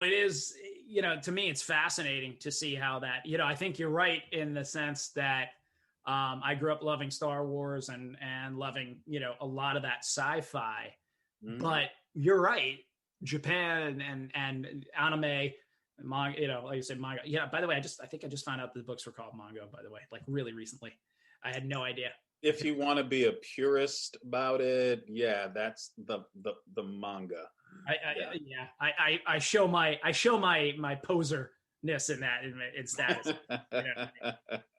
It is, to me, it's fascinating to see how that, I think you're right in the sense that I grew up loving Star Wars and loving, a lot of that sci-fi. But you're right, Japan and anime, manga, like you said, manga. Yeah. By the way, I think I just found out the books were called manga. By the way, like really recently, I had no idea. If you want to be a purist about it, yeah, that's the manga. I show my poserness in that in status.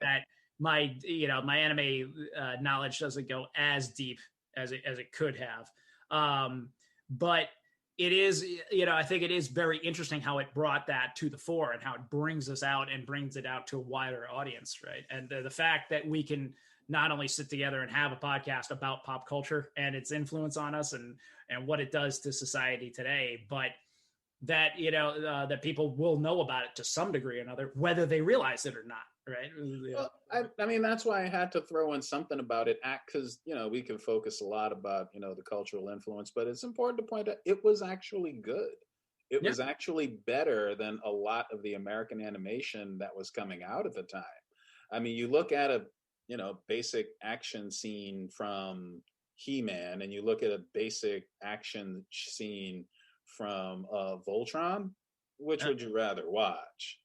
That my anime knowledge doesn't go as deep as it could have. But it is, I think it is very interesting how it brought that to the fore and how it brings us out and brings it out to a wider audience, right? And the fact that we can not only sit together and have a podcast about pop culture and its influence on us and what it does to society today, but that, that people will know about it to some degree or another, whether they realize it or not. Right. Well, I mean, that's why I had to throw in something about it, because, we can focus a lot about, the cultural influence, but it's important to point out it was actually good. It was actually better than a lot of the American animation that was coming out at the time. I mean, you look at a, basic action scene from He-Man, and you look at a basic action scene from Voltron, which would you rather watch?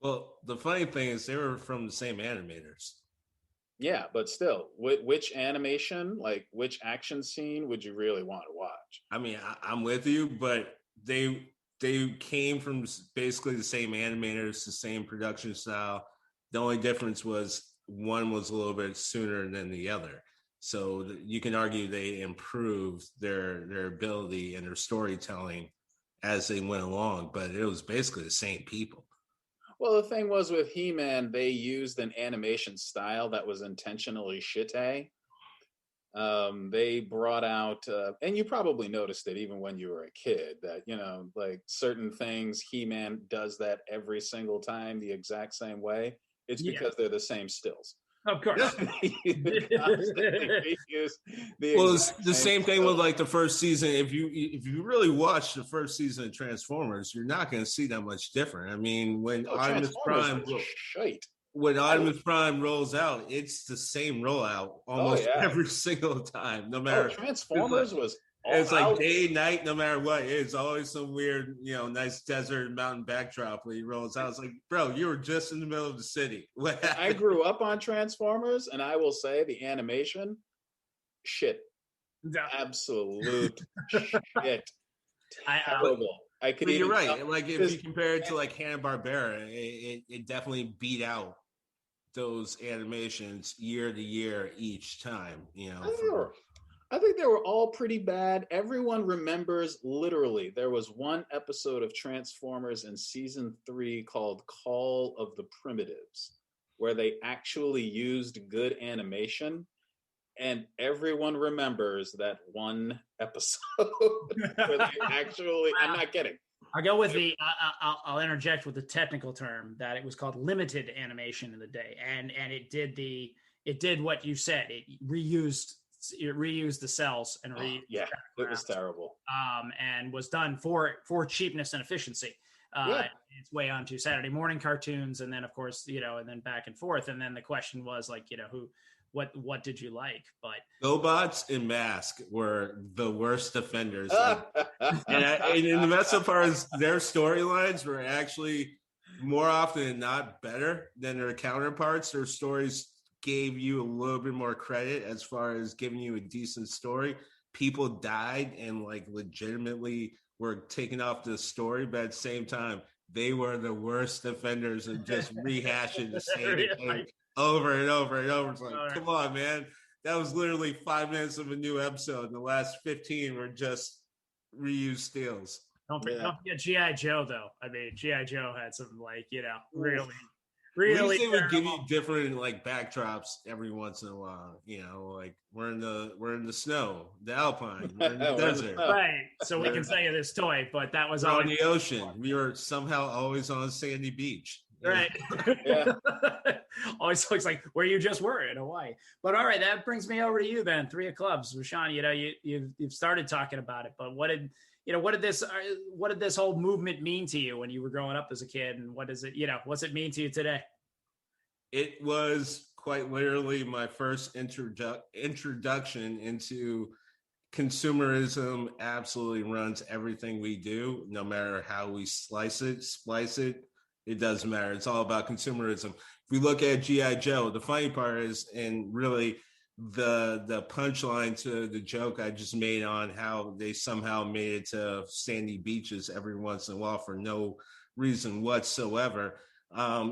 Well, the funny thing is they were from the same animators. Yeah, but still, which animation, like which action scene would you really want to watch? I mean, I'm with you, but they came from basically the same animators, the same production style. The only difference was one was a little bit sooner than the other. So you can argue they improved their ability and their storytelling as they went along, but it was basically the same people. Well, the thing was with He-Man, they used an animation style that was intentionally shitty. They brought out, and you probably noticed it even when you were a kid, that, like certain things, He-Man does that every single time the exact same way. It's because they're the same stills. Of course. Well, it's the same thing with like the first season. If you really watch the first season of Transformers, you're not going to see that much different. I mean, when Optimus Prime rolls out, it's the same rollout almost every single time. No matter Transformers was. It's like day, night, no matter what. It's always some weird, nice desert mountain backdrop where he rolls out. It's like, bro, you were just in the middle of the city. I grew up on Transformers, and I will say the animation, shit. Absolute shit. Terrible. You're right. Like if you compare it to like Hanna-Barbera, it definitely beat out those animations year to year each time. I think they were all pretty bad. Everyone remembers, literally, there was one episode of Transformers in season 3 called Call of the Primitives, where they actually used good animation. And everyone remembers that one episode where they actually, I'm not kidding. I'll go with I'll interject with the technical term that it was called limited animation in the day. And it did what you said. It reused the cells and it was terrible, and was done for cheapness and efficiency. It's way onto Saturday morning cartoons, and then of course and then back and forth, and then the question was like what did you like? But GoBots and Mask were the worst offenders, and the best part is their storylines were actually more often than not better than their counterparts. Their stories gave you a little bit more credit as far as giving you a decent story. People died and like legitimately were taken off the story, but at the same time, they were the worst offenders and just rehashing the same thing over and over and over. It's like, come on, man. That was literally 5 minutes of a new episode, and the last 15 were just reused steals. Don't forget G.I. Joe, though. I mean, G.I. Joe had some really At least they would give you different like backdrops every once in a while. Like we're in the snow, the Alpine, we're in the desert, right? So we can say this toy, but that was on the ocean. We were somehow always on a sandy beach, right? Yeah. Always looks like where you just were in Hawaii. But all right, that brings me over to you then. 3 of Clubs, Rashawn. You've started talking about it, but what did what did this whole movement mean to you when you were growing up as a kid, and what does it, what's it mean to you today? It was quite literally my first introduction into consumerism. Absolutely runs everything we do, no matter how we splice it. It doesn't matter. It's all about consumerism. If we look at G.I. Joe, the funny part is, and really the punchline to the joke I just made on how they somehow made it to sandy beaches every once in a while for no reason whatsoever,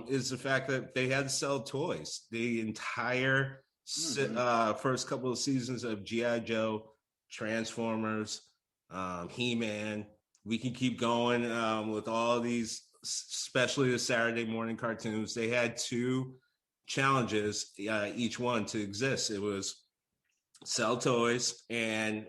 is the fact that they had to sell toys. The entire first couple of seasons of G.I. Joe, Transformers, He-Man, we can keep going with all these, especially the Saturday morning cartoons. They had two challenges, each one, to exist. It was sell toys, and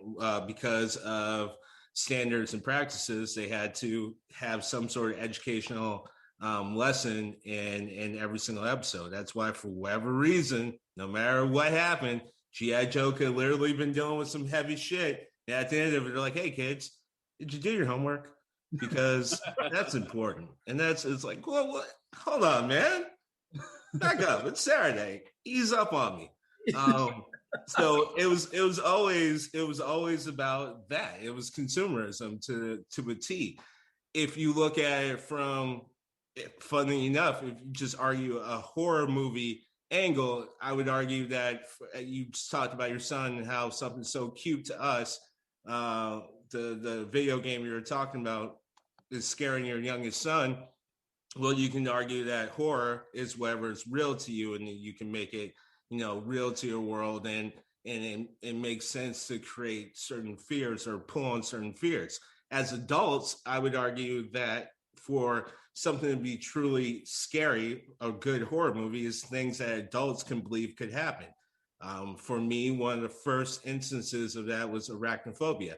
because of standards and practices, they had to have some sort of educational lesson in every single episode. That's why, for whatever reason, no matter what happened, G.I. Joe could literally been dealing with some heavy shit. And at the end of it, they're like, hey, kids, did you do your homework? Because that's important. And it's like, well, what? Hold on, man. Back up. It's Saturday. Ease up on me. So it was always about that. It was consumerism to a T. If you look at it from, funny enough, if you just argue a horror movie angle, I would argue that you just talked about your son and how something so cute to us, the video game you were talking about, is scaring your youngest son. Well, you can argue that horror is whatever is real to you, and you can make it, real to your world, and it makes sense to create certain fears or pull on certain fears. As adults, I would argue that for something to be truly scary, a good horror movie is things that adults can believe could happen. For me, one of the first instances of that was Arachnophobia.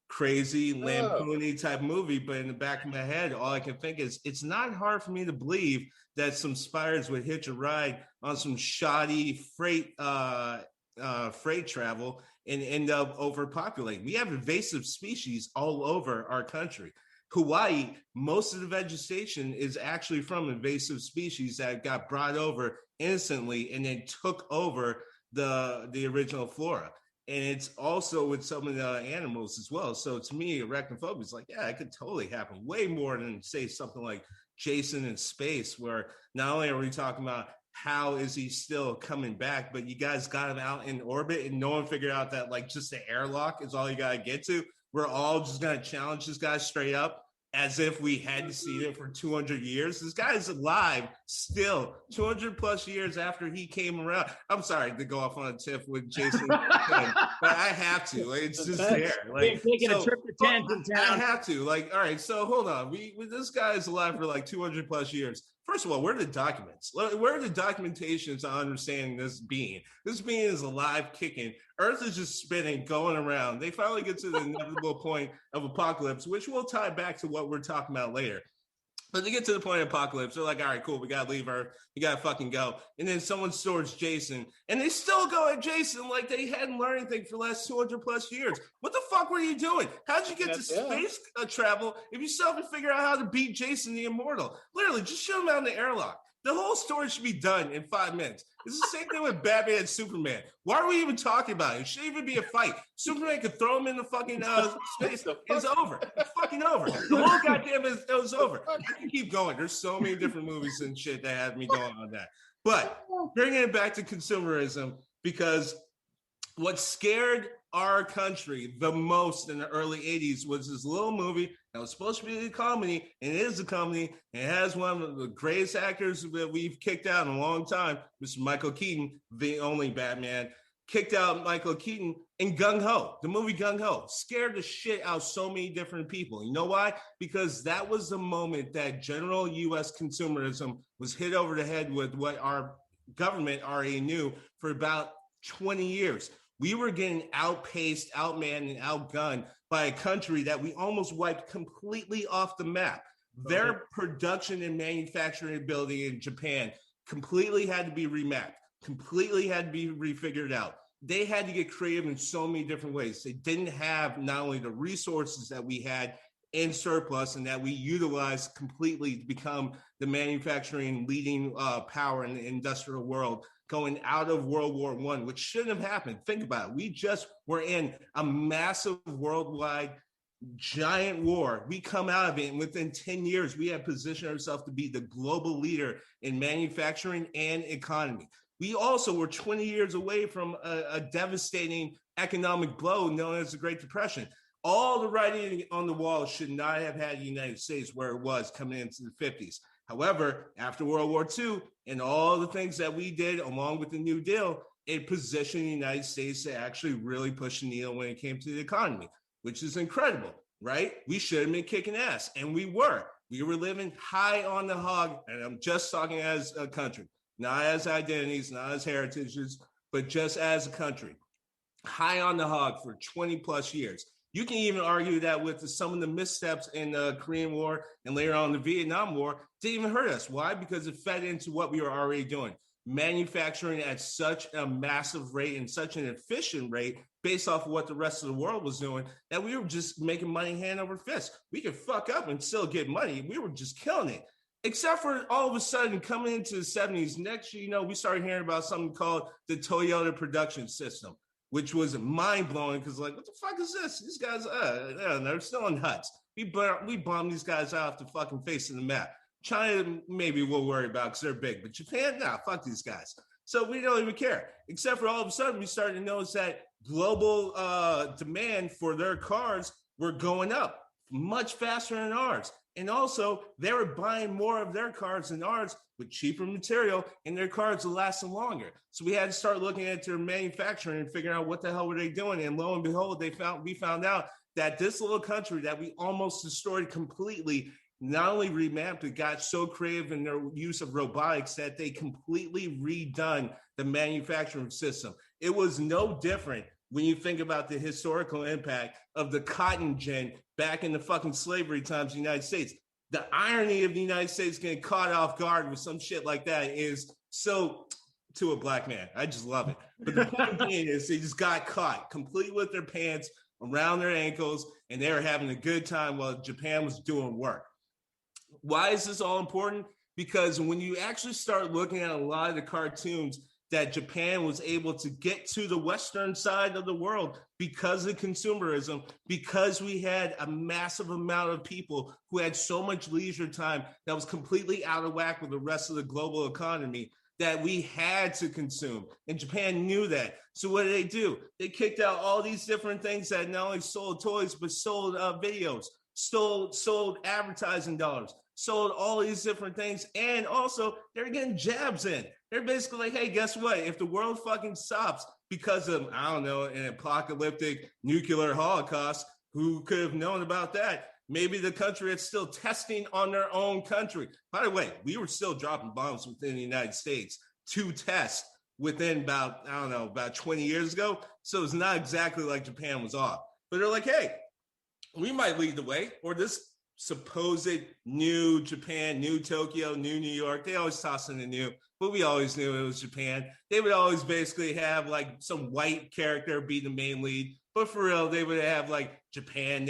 Crazy lampoony type movie, but in the back of my head, all I can think is it's not hard for me to believe that some spiders would hitch a ride on some shoddy freight travel and end up overpopulating. We have invasive species all over our country. Hawaii, most of the vegetation is actually from invasive species that got brought over innocently and then took over the original flora. And it's also with some of the animals as well. So to me, arachnophobia is like, yeah, it could totally happen. Way more than, say, something like Jason in Space, where not only are we talking about how is he still coming back, but you guys got him out in orbit and no one figured out that, like, just the airlock is all you got to get to. We're all just going to challenge this guy straight up as if we hadn't seen it for 200 years. This guy is alive still 200 plus years after he came around. I'm sorry to go off on a tip with Jason, but I have to. Like, it's just there. Like, taking a trip to Tangent Town. I have to. Like, all right, so hold on. This guy is alive for like 200 plus years. First of all, where are the documents? Where are the documentations on understanding this being? This being is alive, kicking. Earth is just spinning, going around. They finally get to the inevitable point of apocalypse, which will tie back to what we're talking about later. But they get to the point of apocalypse. They're like, all right, cool. We got to leave Earth. We got to fucking go. And then someone stores Jason. And they still go at Jason like they hadn't learned anything for the last 200 plus years. What the fuck were you doing? How'd you get to space travel if you still haven't figured out how to beat Jason the Immortal? Literally, just shoot him out in the airlock. The whole story should be done in 5 minutes. It's the same thing with Batman and Superman. Why are we even talking about it? It shouldn't even be a fight. Superman could throw him in the fucking space. It's over. It's fucking over. The whole goddamn it was over. I can keep going. There's so many different movies and shit that have me going on that. But bringing it back to consumerism, because what scared our country the most in the early 80s was this little movie that was supposed to be a comedy, and it is a comedy, and it has one of the greatest actors that we've kicked out in a long time, Mr. Michael Keaton, the only Batman, kicked out Michael Keaton in Gung Ho. The movie Gung Ho scared the shit out of so many different people. You know why? Because that was the moment that general U.S. consumerism was hit over the head with what our government already knew for about 20 years. We were getting outpaced, outmanned, and outgunned by a country that we almost wiped completely off the map. Their production and manufacturing ability in Japan completely had to be remapped, completely had to be refigured out. they had to get creative in so many different ways. They didn't have not only the resources that we had in surplus and that we utilized completely to become the manufacturing leading power in the industrial world, going out of World War I, which shouldn't have happened. Think about it. We just were in a massive worldwide giant war. We come out of it, and within 10 years, we have positioned ourselves to be the global leader in manufacturing and economy. We also were 20 years away from a devastating economic blow known as the Great Depression. All the writing on the wall should not have had the United States where it was coming into the 50s. However, after World War II and all the things that we did along with the New Deal, it positioned the United States to actually really push the needle when it came to the economy, which is incredible, right? We should have been kicking ass, and we were. We were living high on the hog, and I'm just talking as a country, not as identities, not as heritages, but just as a country, high on the hog for 20 plus years. You can even argue that with some of the missteps in the Korean War and later on the Vietnam War, didn't even hurt us. Why? Because it fed into what we were already doing. Manufacturing at such a massive rate and such an efficient rate based off of what the rest of the world was doing that we were just making money hand over fist. We could fuck up and still get money. We were just killing it. Except for all of a sudden coming into the 70s, next year, we started hearing about something called the Toyota production system, which was mind-blowing because, like, what the fuck is this? These guys, they're still in huts. We bombed these guys off the fucking face of the map. China, maybe we'll worry about because they're big, but Japan, nah, fuck these guys. So we don't even care. Except for all of a sudden, we started to notice that global demand for their cars were going up much faster than ours. And also, they were buying more of their cars than ours with cheaper material, and their cars will last longer. So we had to start looking at their manufacturing and figuring out what the hell were they doing. And lo and behold, we found out that this little country that we almost destroyed completely, not only revamped, it got so creative in their use of robotics that they completely redone the manufacturing system. It was no different when you think about the historical impact of the cotton gin back in the fucking slavery times of the United States. The irony of the United States getting caught off guard with some shit like that is so, to a black man, I just love it. But the point being is they just got caught completely with their pants around their ankles, and they were having a good time while Japan was doing work. Why is this all important? Because when you actually start looking at a lot of the cartoons that Japan was able to get to the Western side of the world because of consumerism, because we had a massive amount of people who had so much leisure time that was completely out of whack with the rest of the global economy that we had to consume. And Japan knew that. So what did they do? They kicked out all these different things that not only sold toys, but sold videos, sold advertising dollars, sold all these different things. And also they're getting jabs in. They're basically like, hey, guess what? If the world fucking stops because of, I don't know, an apocalyptic nuclear holocaust, who could have known about that? Maybe the country that's still testing on their own country. By the way, we were still dropping bombs within the United States to test within about 20 years ago. So it's not exactly like Japan was off. But they're like, hey, we might lead the way, or this supposed new Japan, new Tokyo, new New York. They always toss in the new, but we always knew it was Japan. They would always basically have like some white character be the main lead, but for real, they would have like Japanese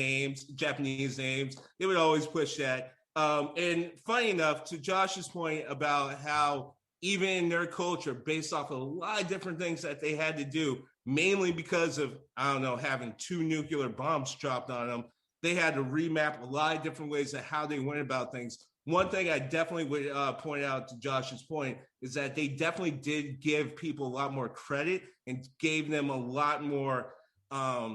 names. They would always push that. And funny enough, to Josh's point about how even in their culture, based off of a lot of different things that they had to do, mainly because of, having 2 nuclear bombs dropped on them, they had to remap a lot of different ways of how they went about things. One thing I definitely would point out to Josh's point is that they definitely did give people a lot more credit and gave them a lot more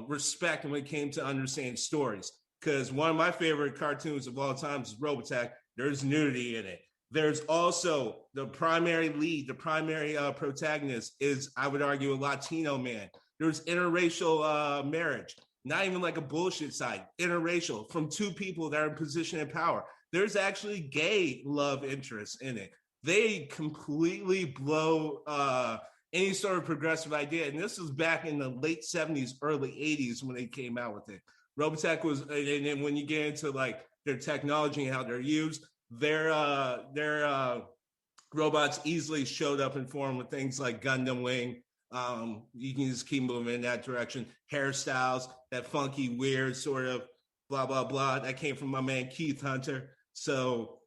respect when it came to understanding stories. Because one of my favorite cartoons of all time is Robotech. There's nudity in it. There's also the primary lead, the primary protagonist is, I would argue, a Latino man. There's interracial marriage. Not even like a bullshit side, interracial, from 2 people that are in position of power. There's actually gay love interest in it. They completely blow any sort of progressive idea. And this was back in the late 70s, early 80s when they came out with it. Robotech was, and then when you get into like their technology and how they're used, their robots easily showed up in form with things like Gundam Wing, You can just keep moving in that direction. Hairstyles, that funky, weird sort of blah, blah, blah. That came from my man Keith Hunter. So